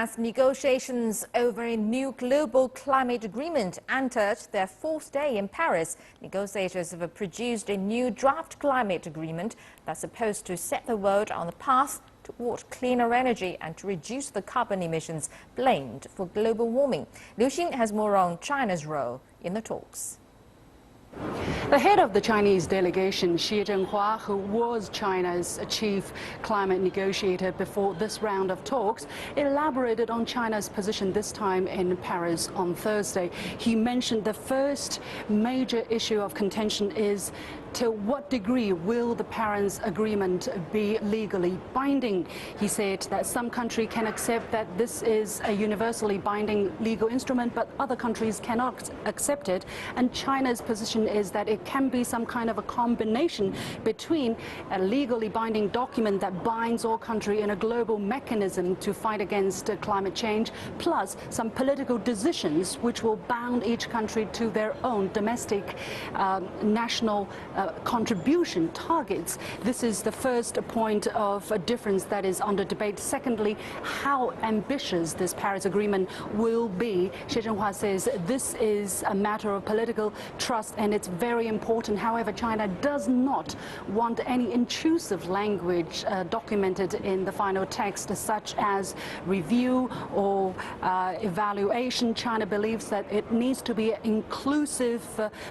As negotiations over a new global climate agreement entered their fourth day in Paris, negotiators have produced a new draft climate agreement that's supposed to set the world on the path toward cleaner energy and to reduce the carbon emissions blamed for global warming. Liu Xin has more on China's role in the talks. The head of the Chinese delegation, Xi Jinping, who was China's chief climate negotiator before this round of talks, elaborated on China's position this time in Paris on Thursday. He mentioned the first major issue of contention is to what degree will the Paris Agreement be legally binding. He said that some countries can accept that this is a universally binding legal instrument, but other countries cannot accept it. And China's position is that it can be some kind of a combination between a legally binding document that binds all countries in a global mechanism to fight against climate change, plus some political decisions which will bound each country to their own domestic national contribution targets. This is the first point of a difference that is under debate. Secondly, how ambitious this Paris Agreement will be. Xi Jinping says this is a matter of political trust and it's very important. However, China does not want any intrusive language documented in the final text, such as review or evaluation. China believes that it needs to be an inclusive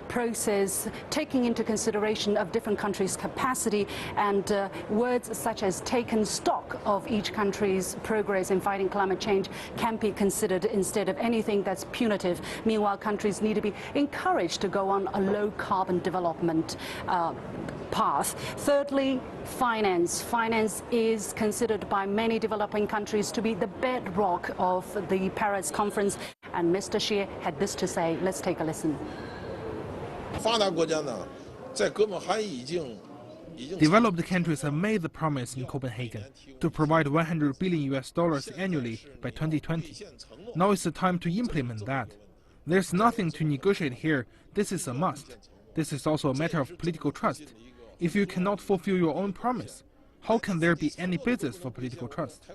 process, taking into consideration of different countries' capacity, and words such as taken stock of each country's progress in fighting climate change can be considered instead of anything that's punitive. Meanwhile, countries need to be encouraged to go on a low-carbon development path. Thirdly, finance. Finance is considered by many developing countries to be the bedrock of the Paris conference. And Mr. Xi had this to say. Let's take a listen. Developed countries have made the promise in Copenhagen to provide $100 billion annually by 2020. Now is the time to implement that. There's nothing to negotiate here. This is a must. This is also a matter of political trust. If you cannot fulfill your own promise, how can there be any basis for political trust?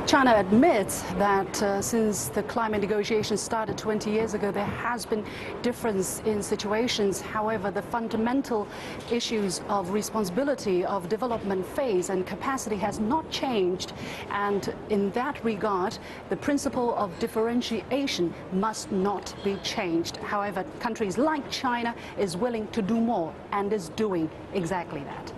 China admits that since the climate negotiations started 20 years ago, there has been difference in situations. However, the fundamental issues of responsibility of development phase and capacity has not changed. And in that regard, the principle of differentiation must not be changed. However, countries like China is willing to do more and is doing exactly that.